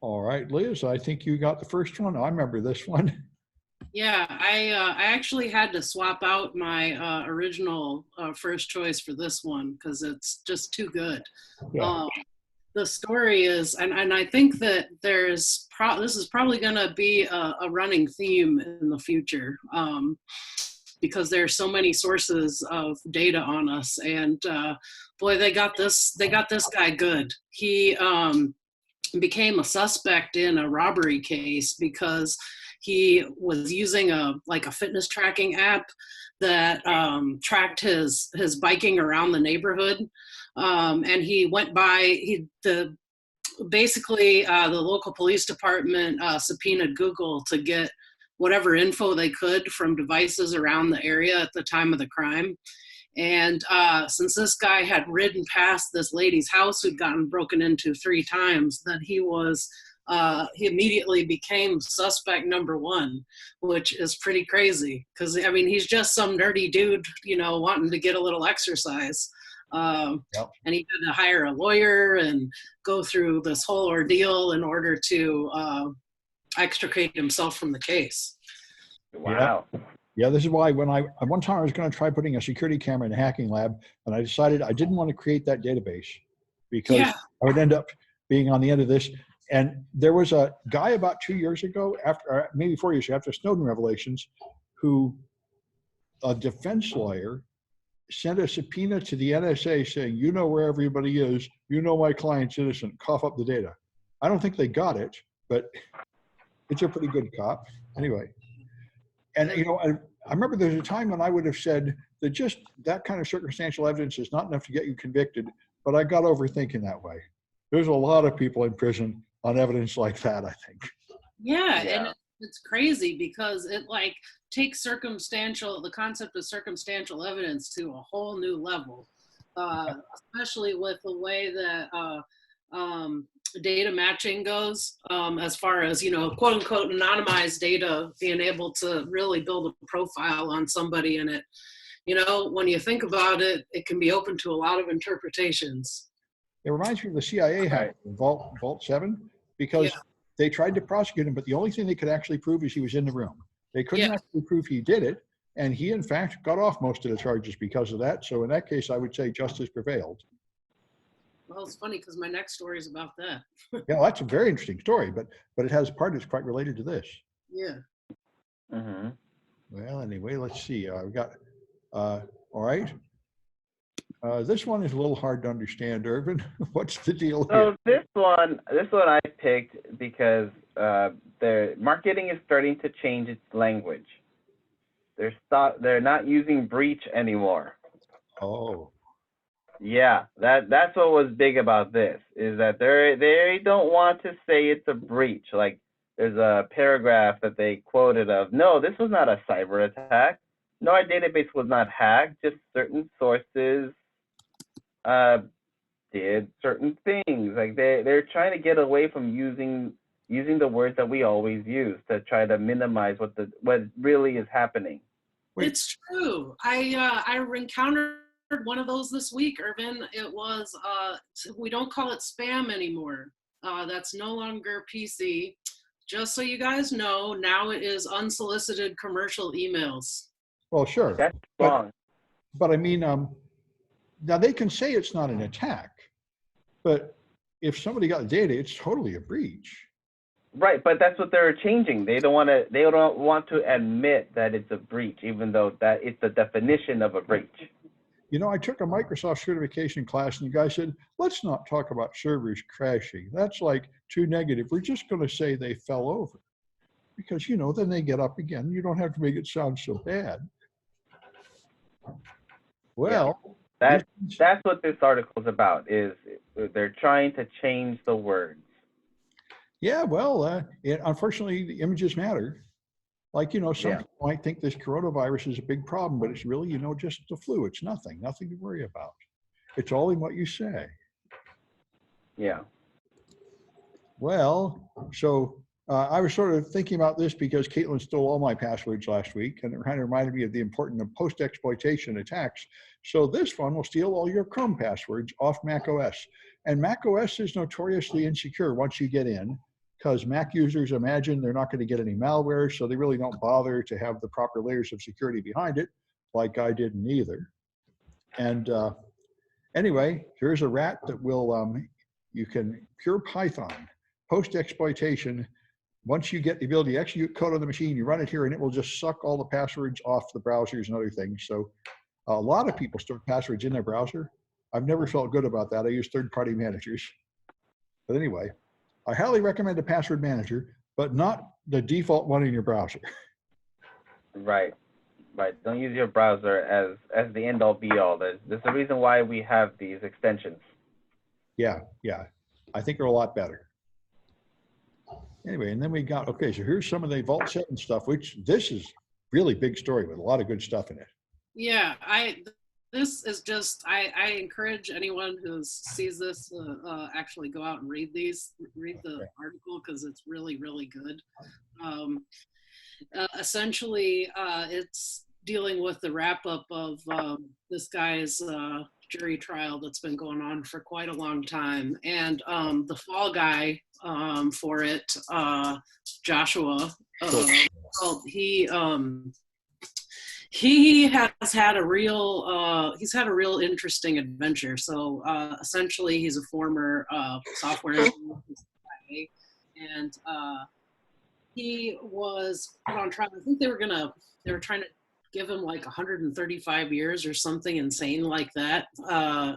All right, Liz, I think you got the first one. I remember this one. Yeah, I actually had to swap out my original first choice for this one because it's just too good. Yeah. Um, the story is, and I think that this is probably going to be a running theme in the future, because there's so many sources of data on us, and boy, they got this guy good. He became a suspect in a robbery case because he was using a fitness tracking app that tracked his biking around the neighborhood, and he went by the basically the local police department subpoenaed Google to get whatever info they could from devices around the area at the time of the crime. And since this guy had ridden past this lady's house who'd gotten broken into 3 times, then he immediately became suspect number 1, which is pretty crazy. Because, I mean, he's just some nerdy dude, wanting to get a little exercise. Yep. And he had to hire a lawyer and go through this whole ordeal in order to extricate himself from the case. Wow. Yeah, this is why one time I was going to try putting a security camera in a hacking lab, and I decided I didn't want to create that database because I would end up being on the end of this. And there was a guy about 2 years ago, after maybe 4 years after Snowden revelations, who a defense lawyer sent a subpoena to the NSA saying, you know where everybody is, you know my client's innocent, cough up the data. I don't think they got it, but it's a pretty good cop. Anyway. And, I remember there was a time when I would have said that just that kind of circumstantial evidence is not enough to get you convicted, but I got over thinking that way. There's a lot of people in prison on evidence like that, I think. Yeah. And it's crazy because it takes the concept of circumstantial evidence to a whole new level, especially with the way that data matching goes, as far as, quote unquote anonymized data, being able to really build a profile on somebody. And it, when you think about it, it can be open to a lot of interpretations. It reminds me of the CIA hack in Vault 7, because they tried to prosecute him, but the only thing they could actually prove is he was in the room. They couldn't actually prove he did it. And he, in fact, got off most of the charges because of that. So in that case, I would say justice prevailed. Well, it's funny because my next story is about that. Yeah, that's a very interesting story, but it has a part that's quite related to this. Yeah. Mm-hmm. Well, anyway, let's see. We got, all right. This one is a little hard to understand, Irvin. What's the deal here? So this one I picked because their marketing is starting to change its language. They're not using breach anymore. Oh. Yeah, that's what was big about this, is that they don't want to say it's a breach. Like, there's a paragraph that they quoted of, no, this was not a cyber attack. No, our database was not hacked. Just certain sources did certain things. Like they're trying to get away from using the words that we always use to try to minimize what really is happening. Wait. It's true. I encountered one of those this week, Irvin. It was we don't call it spam anymore. That's no longer PC. Just so you guys know, now it is unsolicited commercial emails. Well, sure. That's wrong. But I mean, now they can say it's not an attack, but if somebody got the data, it's totally a breach. Right, but that's what they're changing. They don't want to admit that it's a breach, even though that it's the definition of a breach. I took a Microsoft certification class and the guy said, let's not talk about servers crashing. That's like too negative. We're just going to say they fell over. Because, then they get up again. You don't have to make it sound so bad. Well, yeah. That's what this article is about, is they're trying to change the words. Yeah, well, unfortunately, the images matter. Like, some people might think this coronavirus is a big problem, but it's really, just the flu. It's nothing to worry about. It's all in what you say. Yeah. Well, so I was sort of thinking about this because Caitlin stole all my passwords last week, and it kind of reminded me of the importance of post-exploitation attacks. So this one will steal all your Chrome passwords off Mac OS. And Mac OS is notoriously insecure once you get in, because Mac users imagine they're not going to get any malware, so they really don't bother to have the proper layers of security behind it, like I didn't either. And anyway, here's a rat that will, you can pure Python, post-exploitation. Once you get the ability to execute code on the machine, you run it here and it will just suck all the passwords off the browsers and other things. So a lot of people store passwords in their browser. I've never felt good about that. I use third-party managers. But anyway, I highly recommend a password manager, but not the default one in your browser. Right. Right. Don't use your browser as the end all be all. There's a reason why we have these extensions. Yeah. I think they're a lot better. Anyway, and then we got, okay, so here's some of the Vault 7 stuff, which this is really big story with a lot of good stuff in it. Yeah, this is just, I encourage anyone who sees this actually go out and read the article, because it's really, really good. Essentially, it's dealing with the wrap up of this guy's jury trial that's been going on for quite a long time. And the fall guy for it, Joshua, he has had a real interesting adventure. So essentially, he's a former software engineer, and he was put on trial. I think they were trying to give him like 135 years or something insane like that,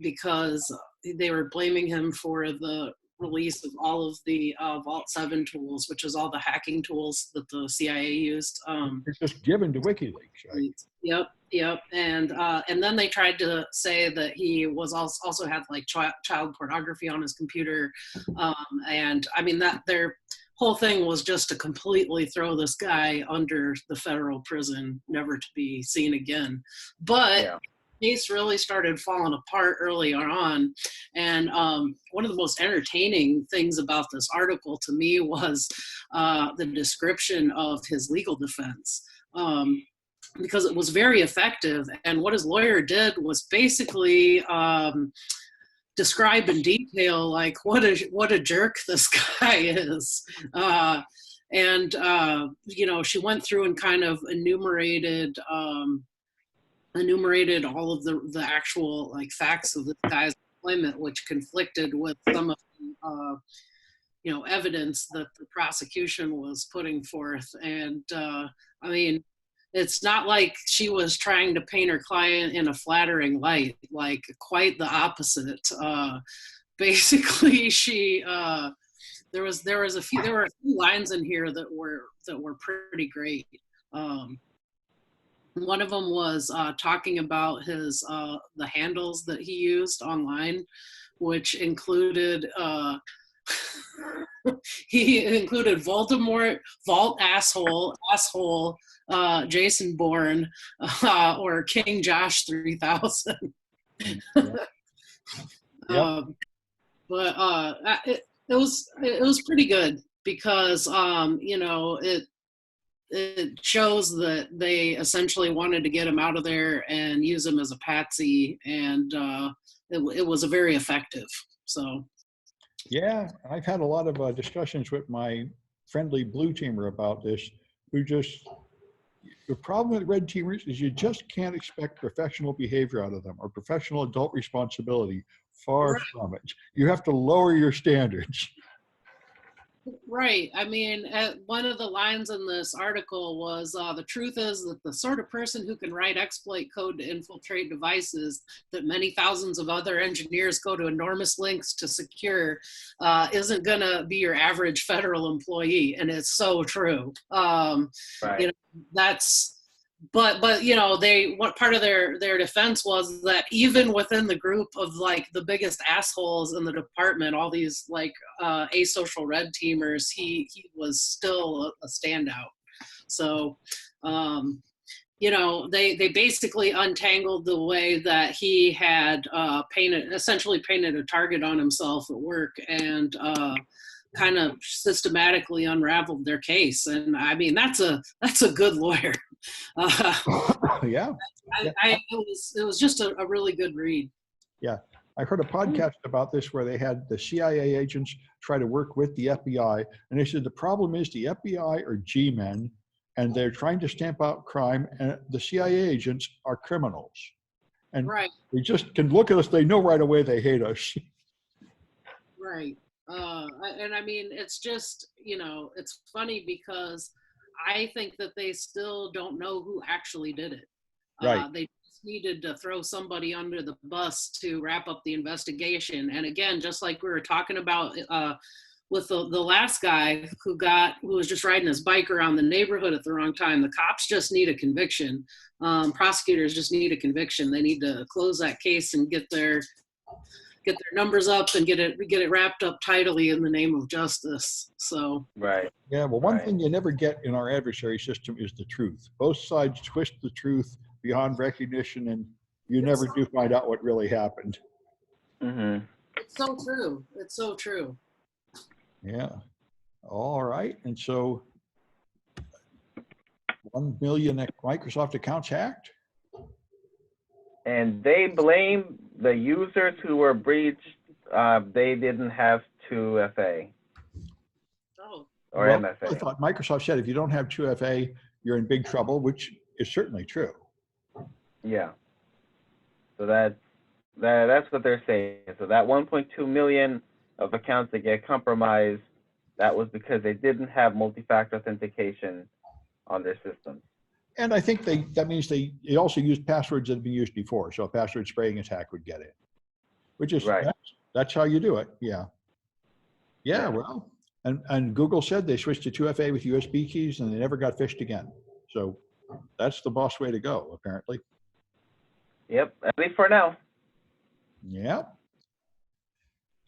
because they were blaming him for the release of all of the Vault 7 tools, which is all the hacking tools that the CIA used. It's just given to WikiLeaks, right? Yep. And then they tried to say that he was also had like child pornography on his computer, and I mean that their whole thing was just to completely throw this guy under the federal prison, never to be seen again. But yeah, the case really started falling apart early on. And one of the most entertaining things about this article to me was the description of his legal defense. Because it was very effective. And what his lawyer did was basically describe in detail like what a jerk this guy is, and you know, she went through and kind of enumerated all of the actual like facts of this guy's employment, which conflicted with some of the you know, evidence that the prosecution was putting forth. And I mean, it's not like she was trying to paint her client in a flattering light, like quite the opposite. Basically, there were a few lines in here that were pretty great. One of them was talking about his the handles that he used online, which included he included Voldemort, Vault asshole, Jason Bourne, or King Josh 3000. Yep. But it was pretty good, because you know, it shows that they essentially wanted to get him out of there and use him as a patsy, and it was a very effective. So yeah, I've had a lot of discussions with my friendly blue teamer about this, who just, the problem with red teamers is you just can't expect professional behavior out of them or professional adult responsibility. Far from it. You have to lower your standards. Right. I mean, one of the lines in this article was, the truth is that the sort of person who can write exploit code to infiltrate devices that many thousands of other engineers go to enormous lengths to secure isn't going to be your average federal employee. And it's so true. Right. You know, that's, but you know, what part of their defense was that even within the group of like the biggest assholes in the department, all these like asocial red teamers, he was still a standout. So you know, they basically untangled the way that he had essentially painted a target on himself at work, and kind of systematically unraveled their case. And I mean, that's a good lawyer. Yeah. It was just a really good read. Yeah. I heard a podcast about this where they had the CIA agents try to work with the FBI, and they said the problem is the FBI are G-men, and they're trying to stamp out crime, and the CIA agents are criminals. And Right. they just can look at us, they know right away they hate us. Right. And I mean, it's just, it's funny because I think that they still don't know who actually did it. Right. They just needed to throw somebody under the bus to wrap up the investigation. And again, just like we were talking about with the last guy who was just riding his bike around the neighborhood at the wrong time, the cops just need a conviction. Prosecutors just need a conviction. They need to close that case and get their numbers up and get it wrapped up tidily in the name of justice. So Right. Yeah, well, one thing you never get in our adversary system is the truth. Both sides twist the truth beyond recognition, and you never do find out what really happened. Mm-hmm. it's so true. It's so true. Yeah. All right. And so 1 million Microsoft accounts hacked? And they blame the users who were breached. They didn't have 2FA Oh, or Well, MFA. I thought Microsoft said if you don't have 2FA, you're in big trouble, which is certainly true. Yeah. So that's what they're saying. So that 1.2 million of accounts that get compromised, that was because they didn't have multi-factor authentication on their systems. And I think that means they also used passwords that have been used before. So a password spraying attack would get in, which is, Right. that's how you do it. Yeah. Yeah, well, and Google said they switched to 2FA with USB keys and they never got phished again. So that's the boss way to go, apparently. Yep, at least for now. Yeah.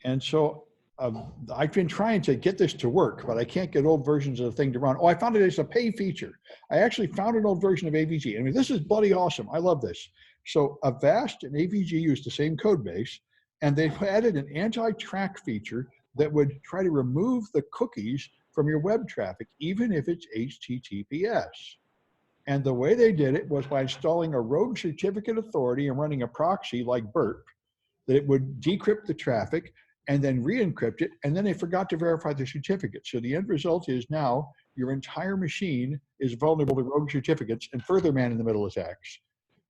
And so I've been trying to get this to work, but I can't get old versions of the thing to run. Oh, I found it as a pay feature. I actually found an old version of AVG. I mean, this is bloody awesome. I love this. So Avast and AVG use the same code base, and they've added an anti-track feature that would try to remove the cookies from your web traffic, even if it's HTTPS. And the way they did it was by installing a rogue certificate authority and running a proxy like Burp, that it would decrypt the traffic and then re-encrypt it, and then they forgot to verify the certificate. So the end result is now your entire machine is vulnerable to rogue certificates and further man-in-the-middle attacks,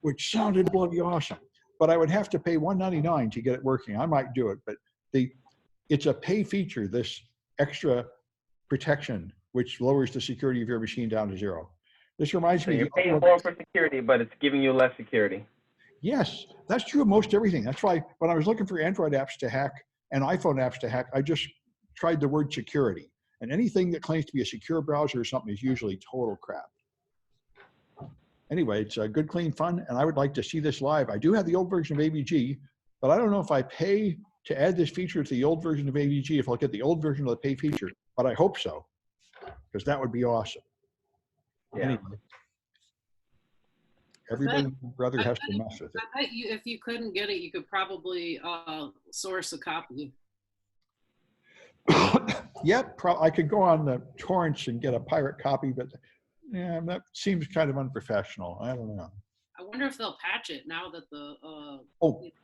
which sounded bloody awesome. But I would have to pay $199 to get it working. I might do it, but it's a pay feature, this extra protection, which lowers the security of your machine down to 0. This reminds So me. you're paying more for security, but it's giving you less security. Yes, that's true of most everything. That's why when I was looking for Android apps to hack and iPhone apps to hack, I just tried the word security. And anything that claims to be a secure browser or something is usually total crap. Anyway, it's a good, clean fun, and I would like to see this live. I do have the old version of AVG, but I don't know if I pay to add this feature to the old version of AVG, if I'll get the old version of the pay feature, but I hope so, because that would be awesome. Yeah. Anyway, everybody brother has to mess with it. I bet you, if you couldn't get it, you could probably source a copy. Yep, I could go on the torrents and get a pirate copy, but yeah, that seems kind of unprofessional. I don't know. I wonder if they'll patch it now that the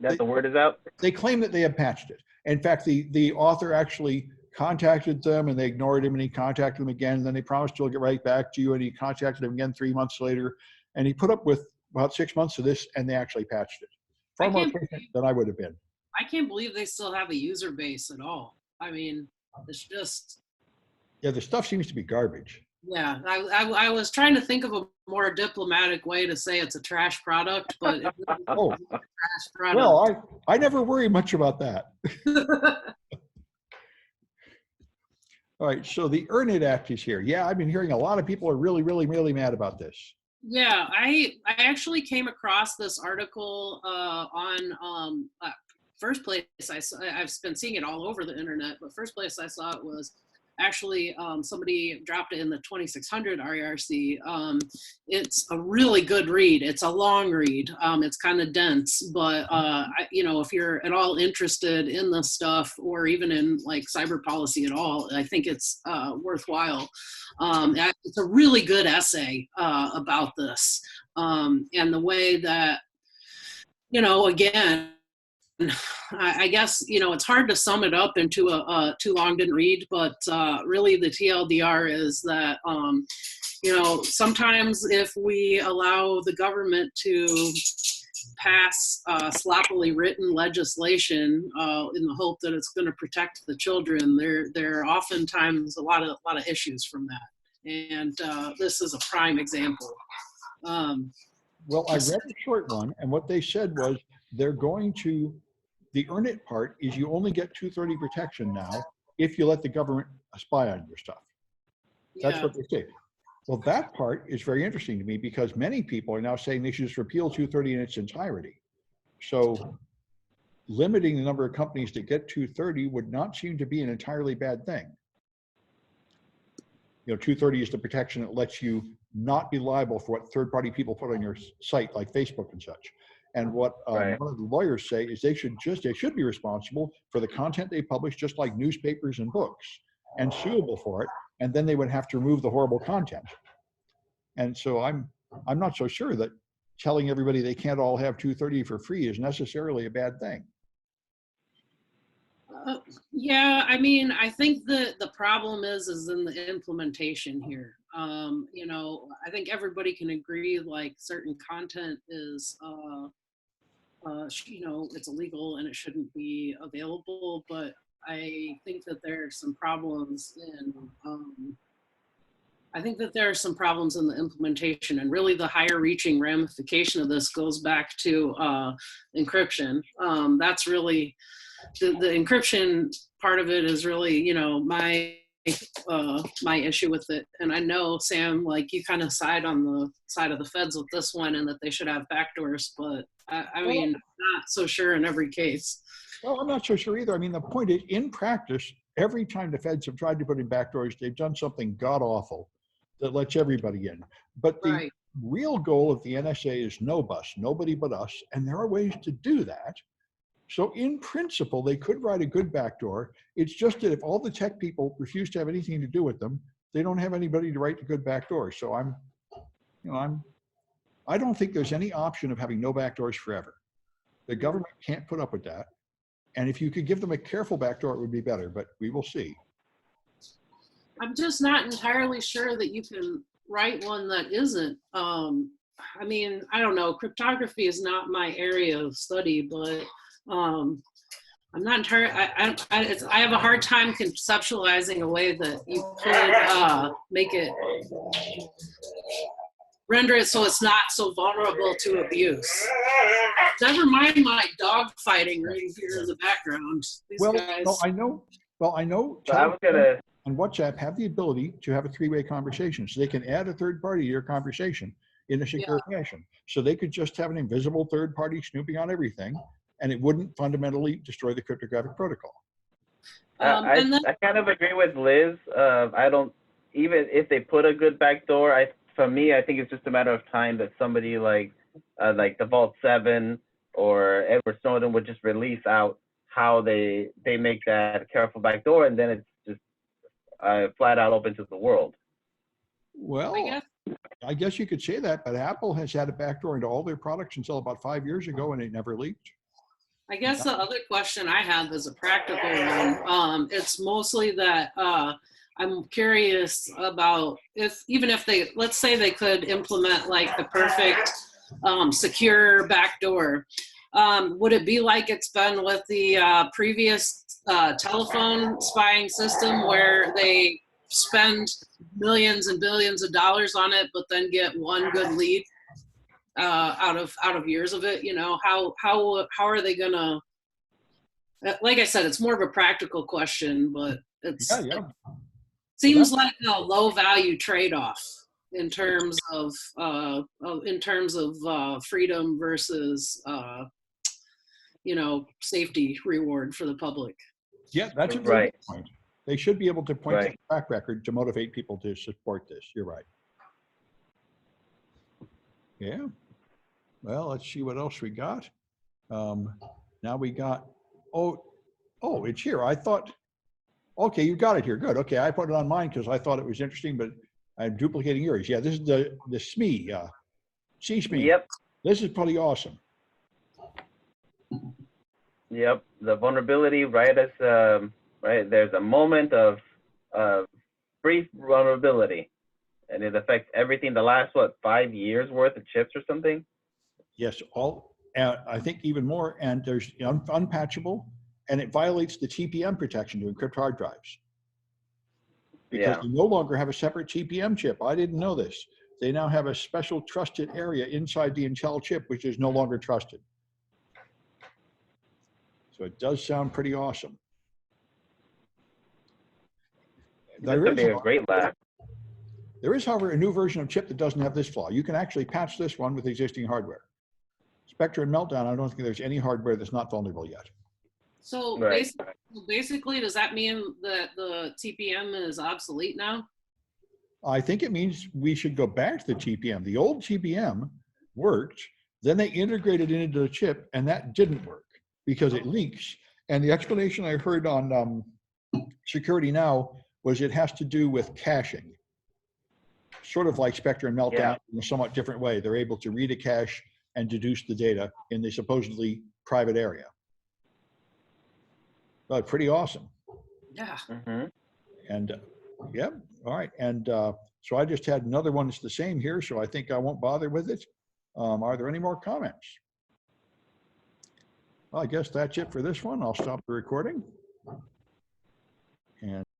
That the word is out? They claim that they have patched it. In fact, the author actually contacted them and they ignored him, and he contacted them again, and then they promised he'll get right back to you, and he contacted them again 3 months later, and he put up with about 6 months of this, and they actually patched it. Far more patient than I would have been. I can't believe they still have a user base at all. I mean, it's just, Yeah, the stuff seems to be garbage. yeah. I was trying to think of a more diplomatic way to say it's a trash product, but it really Oh, is a trash product. well, I never worry much about that. All right, so the Earn It Act is here. Yeah, I've been hearing a lot of people are really, really, really mad about this. Yeah, I actually came across this article on first place I've been seeing it all over the internet, but first place I saw it was actually somebody dropped it in the 2600 IRC. It's a really good read. It's a long read. It's kind of dense, but if you're at all interested in this stuff, or even in like cyber policy at all, I think it's worthwhile. It's a really good essay about this, and the way that, again, I guess, you know, it's hard to sum it up into a too long didn't read, but really the TLDR is that, you know, sometimes if we allow the government to pass sloppily written legislation in the hope that it's going to protect the children, there are oftentimes a lot of issues from that. And this is a prime example. Well, I read a short one, and what they said was they're going to, the earn it part is you only get 230 protection now if you let the government spy on your stuff. That's Yeah. what they say. Well, that part is very interesting to me because many people are now saying they should just repeal 230 in its entirety. So limiting the number of companies that get 230 would not seem to be an entirely bad thing. You know, 230 is the protection that lets you not be liable for what third-party people put on your site, like Facebook and such. And what Right. one of the lawyers say is they should be responsible for the content they publish, just like newspapers and books, and suable for it. And then they would have to remove the horrible content. And so I'm not so sure that telling everybody they can't all have 230 for free is necessarily a bad thing. Yeah, I mean, I think the problem is in the implementation here. You know, I think everybody can agree like certain content is, you know, it's illegal and it shouldn't be available. But I think that there are some problems in. I think that there are some problems in the implementation, and really the higher reaching ramification of this goes back to encryption. That's really the encryption part of it is really, you know, my issue with it. And I know, Sam, like you kind of side on the side of the feds with this one and that they should have backdoors, but I mean, not so sure in every case. Well, I'm not so sure either. I mean, the point is, in practice, every time the feds have tried to put in backdoors, they've done something god-awful that lets everybody in. But the Right. real goal of the NSA is no bus, nobody but us, and there are ways to do that. So in principle, they could write a good backdoor. It's just that if all the tech people refuse to have anything to do with them, they don't have anybody to write the good backdoor. So I don't think there's any option of having no backdoors forever. The government can't put up with that. And if you could give them a careful backdoor, it would be better, but we will see. I'm just not entirely sure that you can write one that isn't. I mean, I don't know. Cryptography is not my area of study, but I'm not entirely. I have a hard time conceptualizing a way that you could make it, render it so it's not so vulnerable to abuse. Never mind my dog fighting right here in the background. These Well, guys. no, I know. Well, I know. So I was gonna. And WhatsApp have the ability to have a three-way conversation. So they can add a third party to your conversation in a secure fashion. So they could just have an invisible third party snooping on everything, and it wouldn't fundamentally destroy the cryptographic protocol. I kind of agree with Liz. I don't, even if they put a good backdoor, for me, I think it's just a matter of time that somebody like the Vault 7 or Edward Snowden would just release out how they make that careful backdoor, and then it's just flat out open to the world. Well, I guess you could say that, but Apple has had a backdoor into all their products until about 5 years ago, and it never leaked. I guess the other question I have is a practical one. It's mostly that I'm curious about even if they, let's say they could implement like the perfect secure backdoor. Would it be like it's been with the previous telephone spying system where they spend millions and billions of dollars on it, but then get one good lead out of years of it? You know, how are they gonna? Like I said, it's more of a practical question, but it seems like a low value trade off in terms of freedom versus you know, safety reward for the public. Yeah, that's a very good point. They should be able to point to the track record to motivate people to support this. You're right. Yeah. Well, let's see what else we got. Now we got, oh, it's here. I thought, okay, you got it here. Good. Okay, I put it on mine because I thought it was interesting, but I'm duplicating yours. Yeah, this is the SME, CSME. Yep. This is pretty awesome. Yep, the vulnerability right as right there's a moment of brief vulnerability, and it affects everything. The last what 5 years worth of chips or something. Yes, I think even more, and there's unpatchable, and it violates the TPM protection to encrypt hard drives. Because Yeah. they no longer have a separate TPM chip. I didn't know this. They now have a special trusted area inside the Intel chip, which is no longer trusted. So it does sound pretty awesome. This would be a great lab. There is, however, a new version of chip that doesn't have this flaw. You can actually patch this one with existing hardware. Spectre and Meltdown, I don't think there's any hardware that's not vulnerable yet. So Right. basically, does that mean that the TPM is obsolete now? I think it means we should go back to the TPM. The old TPM worked, then they integrated it into the chip, and that didn't work because it leaks. And the explanation I heard on Security Now was it has to do with caching. Sort of like Spectre and Meltdown in a somewhat different way. They're able to read a cache and deduce the data in the supposedly private area. But pretty awesome. Yeah. Mm-hmm. And yeah, all right. And so I just had another one that's the same here, so I think I won't bother with it. Are there any more comments? Well, I guess that's it for this one. I'll stop the recording.